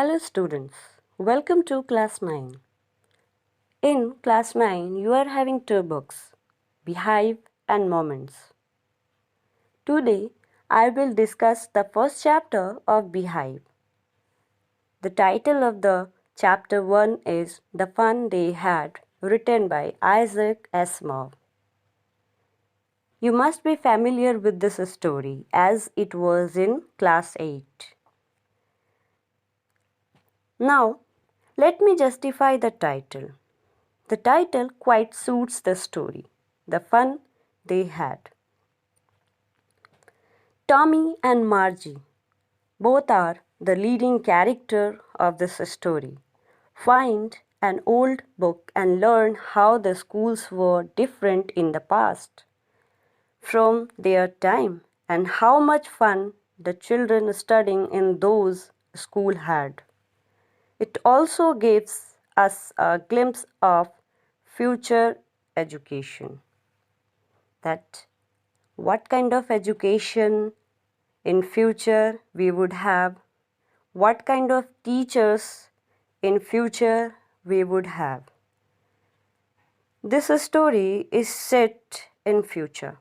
Hello students, welcome to class 9. In class 9, you are having two books, Behave and Moments. Today, I will discuss the first chapter of Behave. The title of the chapter 1 is The Fun They Had, written by Isaac Asimov. You must be familiar with this story as it was in class 8. Now, let me justify the title. The title quite suits the story, the fun they had. Tommy and Margie, both are the leading character of this story, find an old book and learn how the schools were different in the past from their time and how much fun the children studying in those schools had. It also gives us a glimpse of future education. That what kind of education in future we would have, what kind of teachers in future we would have. This story is set in future,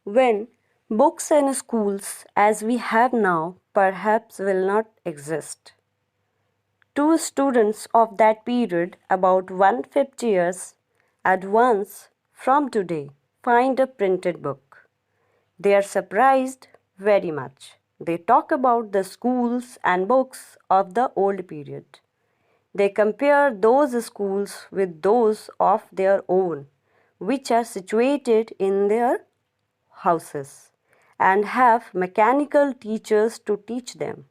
when books and schools as we have now perhaps will not exist. Two students of that period, about 150 years advance from today, find a printed book. They are surprised very much. They talk about the schools and books of the old period. They compare those schools with those of their own, which are situated in their houses and have mechanical teachers to teach them.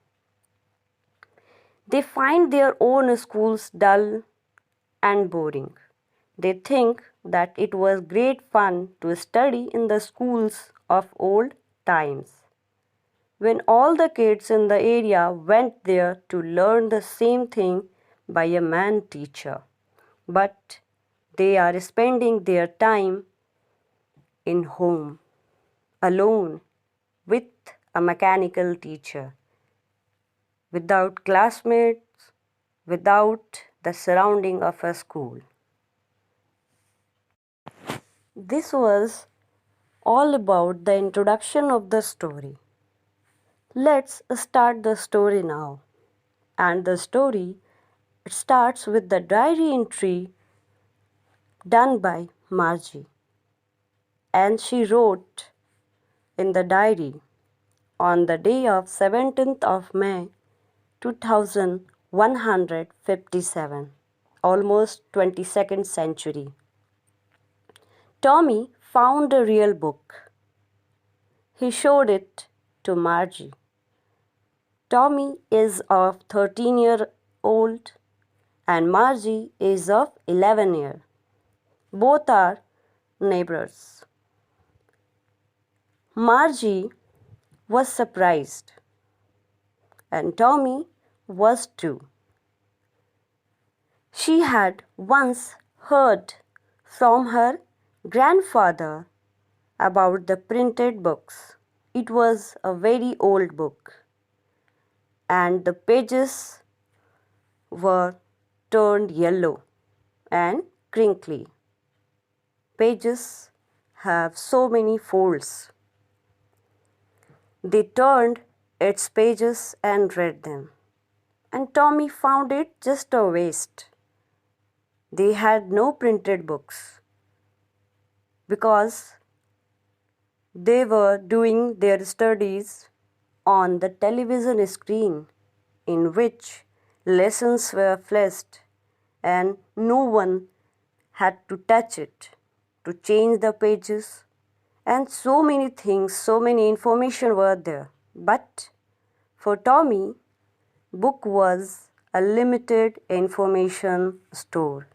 They find their own schools dull and boring. They think that it was great fun to study in the schools of old times, when all the kids in the area went there to learn the same thing by a man teacher. But they are spending their time in home, alone, with a mechanical teacher, without classmates, without the surrounding of a school. This was all about the introduction of the story. Let's start the story now. And the story starts with the diary entry done by Margie. And she wrote in the diary, on the day of 17th of May 2157, almost 22nd century. Tommy found a real book. He showed it to Margie. Tommy is of 13-year-old and Margie is of 11-year. Both are neighbors. Margie was surprised and Tommy was too. She had once heard from her grandfather about the printed books. It was a very old book and the pages were turned yellow and crinkly. Pages have so many folds. They turned its pages and read them, and Tommy found it just a waste. They had no printed books because they were doing their studies on the television screen, in which lessons were flashed and no one had to touch it to change the pages, and so many things, so many information were there. But for Tommy, book was a limited information store.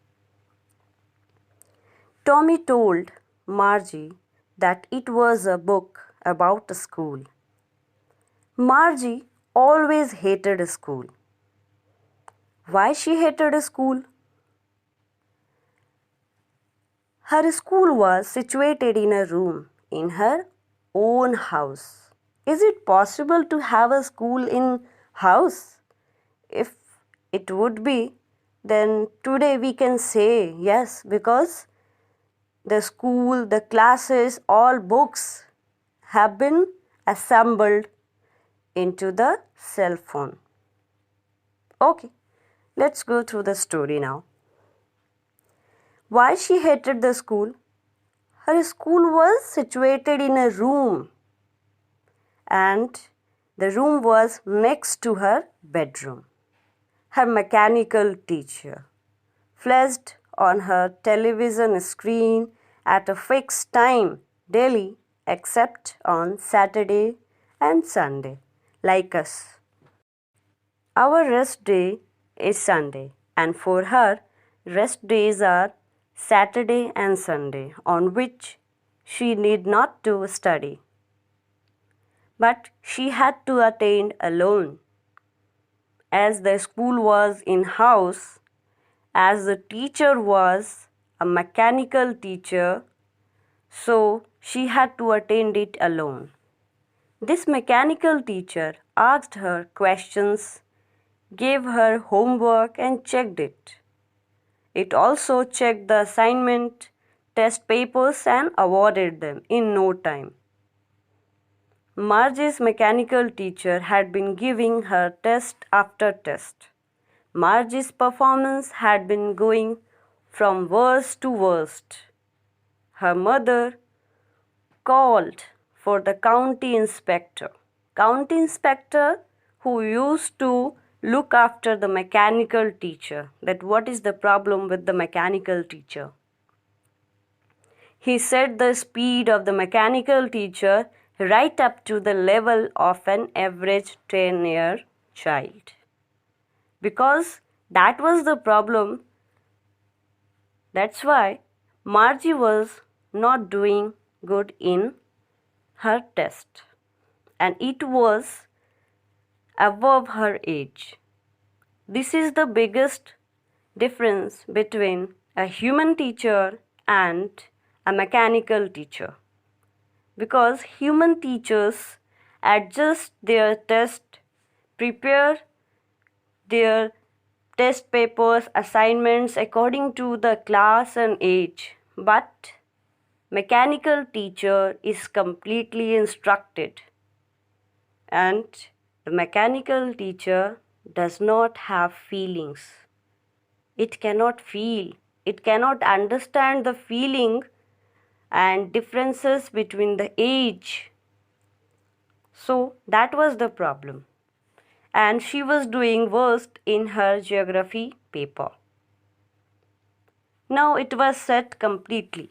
Tommy told Margie that it was a book about a school. Margie always hated school. Why she hated school? Her school was situated in a room in her own house. Is it possible to have a school in house? If it would be, then today we can say yes, because the school, the classes, all books have been assembled into the cell phone. Okay, let's go through the story now. Why she hated the school? Her school was situated in a room, and the room was next to her bedroom. Her mechanical teacher flashed on her television screen at a fixed time daily, except on Saturday and Sunday, like us. Our rest day is Sunday, and for her, rest days are Saturday and Sunday, on which she need not to study. But she had to attend alone, as the school was in house, as the teacher was a mechanical teacher, so she had to attend it alone. This mechanical teacher asked her questions, gave her homework, and checked it. It also checked the assignment, test papers, and awarded them in no time. Margie's mechanical teacher had been giving her test after test. Margie's performance had been going from worst to worst. Her mother called for the county inspector. County inspector who used to look after the mechanical teacher. That what is the problem with the mechanical teacher? He set the speed of the mechanical teacher right up to the level of an average 10-year child. Because that was the problem. That's why Margie was not doing good in her test, and it was above her age. This is the biggest difference between a human teacher and a mechanical teacher, because human teachers adjust their test, prepare their test papers, assignments according to the class and age, but mechanical teacher is completely instructed, and the mechanical teacher does not have feelings. It cannot feel, it cannot understand the feeling and differences between the age. So that was the problem. And she was doing worst in her geography paper. Now it was set completely.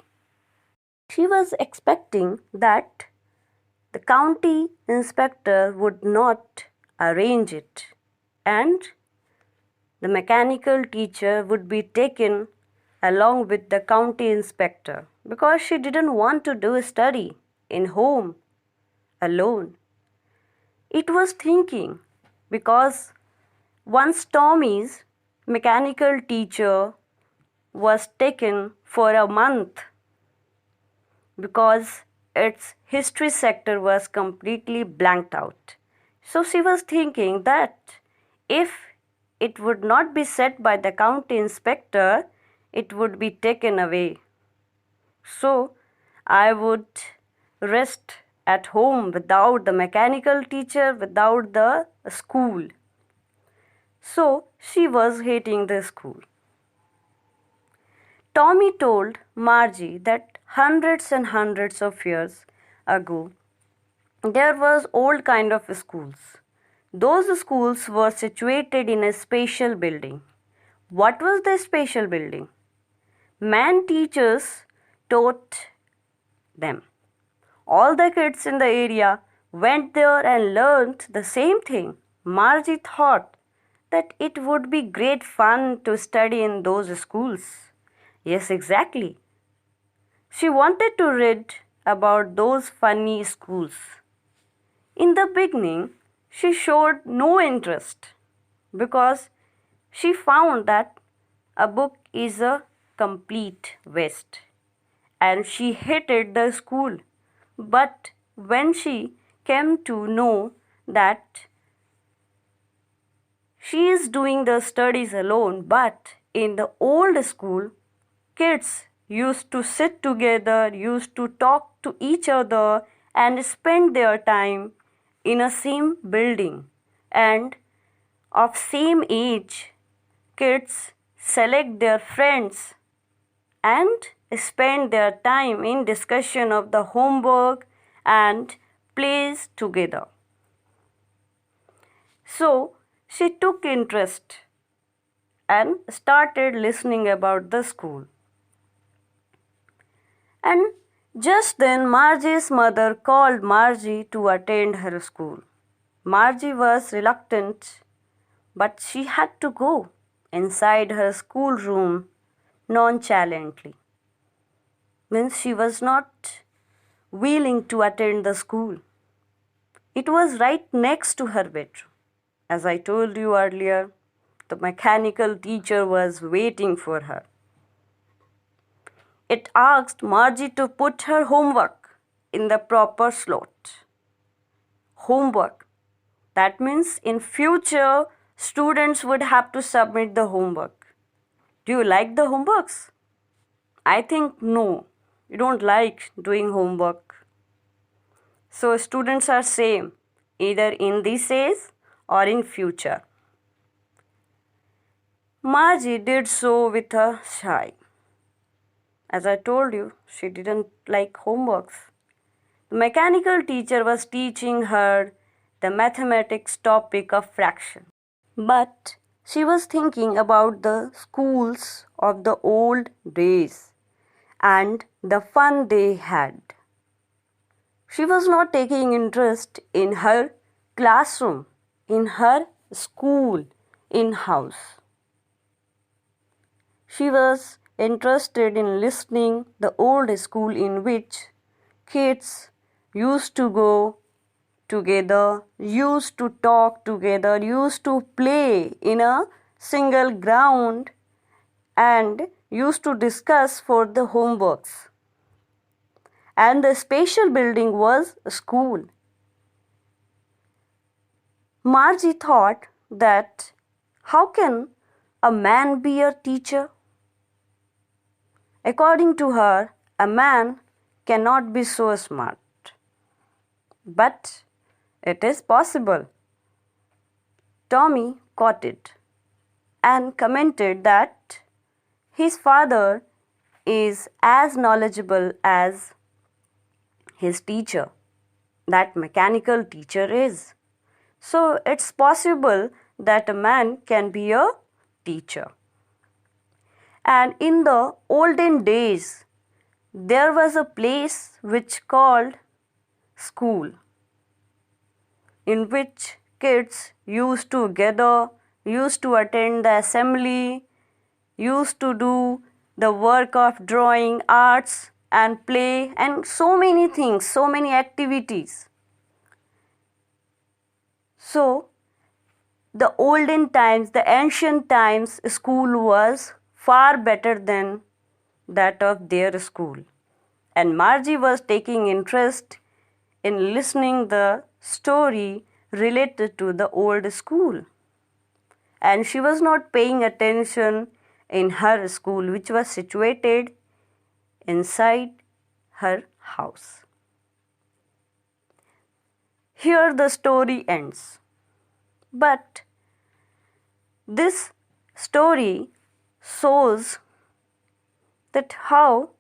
She was expecting that the county inspector would not arrange it, and the mechanical teacher would be taken along with the county inspector, because she didn't want to do a study in home alone. It was thinking, because once Tommy's mechanical teacher was taken for a month because its history sector was completely blanked out. So she was thinking that if it would not be set by the county inspector, it would be taken away. So I would rest at home without the mechanical teacher, without the school. So she was hating the school. Tommy told Margie that hundreds and hundreds of years ago there was old kind of schools. Those schools were situated in a special building. What was the special building? Man teachers taught them. All the kids in the area went there and learned the same thing. Margie thought that it would be great fun to study in those schools. Yes, exactly. She wanted to read about those funny schools. In the beginning, she showed no interest because she found that a book is a complete waste, and she hated the school. But when she came to know that she is doing the studies alone, but in the old school, kids used to sit together, used to talk to each other, and spend their time in a same building. And of same age, kids select their friends and spend their time in discussion of the homework and plays together. So she took interest and started listening about the school. And just then Margie's mother called Margie to attend her school. Margie was reluctant, but she had to go inside her schoolroom nonchalantly. Means she was not willing to attend the school. It was right next to her bedroom. As I told you earlier, the mechanical teacher was waiting for her. It asked Margie to put her homework in the proper slot. Homework. That means in future, students would have to submit the homework. Do you like the homeworks? I think no. You don't like doing homework. So students are same, either in this age or in future. Margie did so with a sigh. As I told you, she didn't like homeworks. The mechanical teacher was teaching her the mathematics topic of fraction. But she was thinking about the schools of the old days and the fun they had. She was not taking interest in her classroom, in her school, in house. She was interested in listening the old school in which kids used to go together, used to talk together, used to play in a single ground and used to discuss for the homeworks. And the special building was a school. Margie thought that how can a man be a teacher? According to her, a man cannot be so smart. But it is possible. Tommy caught it and commented that his father is as knowledgeable as his teacher, that mechanical teacher is. So it's possible that a man can be a teacher. And in the olden days, there was a place which called school, in which kids used to gather, used to attend the assembly, used to do the work of drawing, arts and play and so many things, so many activities. So the olden times, the ancient times, school was far better than that of their school. And Margie was taking interest in listening the story related to the old school. And she was not paying attention in her school, which was situated inside her house. Here the story ends. But this story shows that how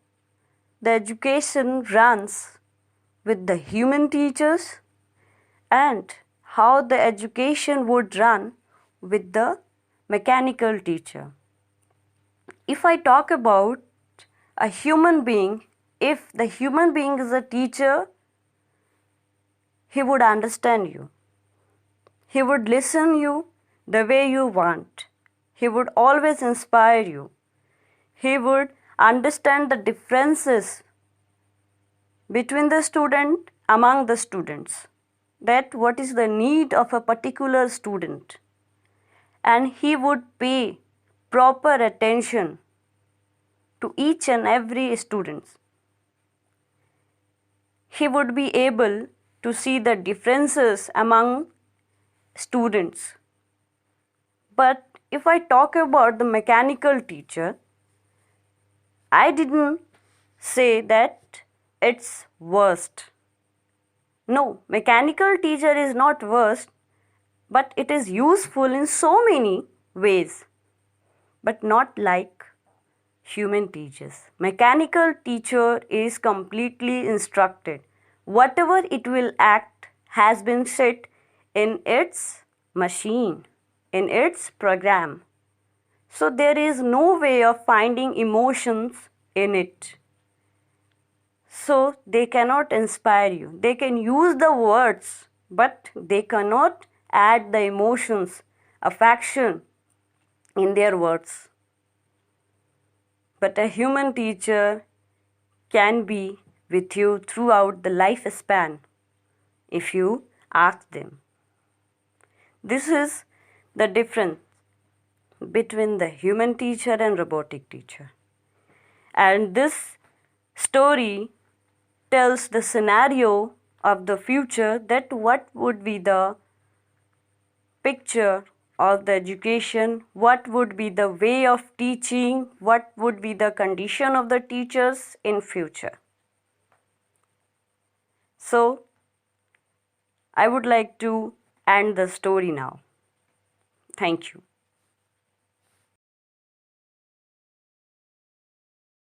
the education runs with the human teachers and how the education would run with the mechanical teacher. If I talk about a human being, if the human being is a teacher, he would understand you. He would listen you the way you want. He would always inspire you. He would understand the differences between the student, among the students, that what is the need of a particular student. And he would pay proper attention to each and every student. He would be able to see the differences among students. But if I talk about the mechanical teacher, I didn't say that it's worst. No, mechanical teacher is not worst, but it is useful in so many ways, but not like human teachers. Mechanical teacher is completely instructed. Whatever it will act has been set in its machine, in its program. So there is no way of finding emotions in it. So they cannot inspire you. They can use the words, but they cannot add the emotions, affection in their words. But a human teacher can be with you throughout the lifespan if you ask them. This is the difference between the human teacher and robotic teacher. And this story tells the scenario of the future, that what would be the picture of the education, what would be the way of teaching, what would be the condition of the teachers in future. So I would like to end the story now. Thank you.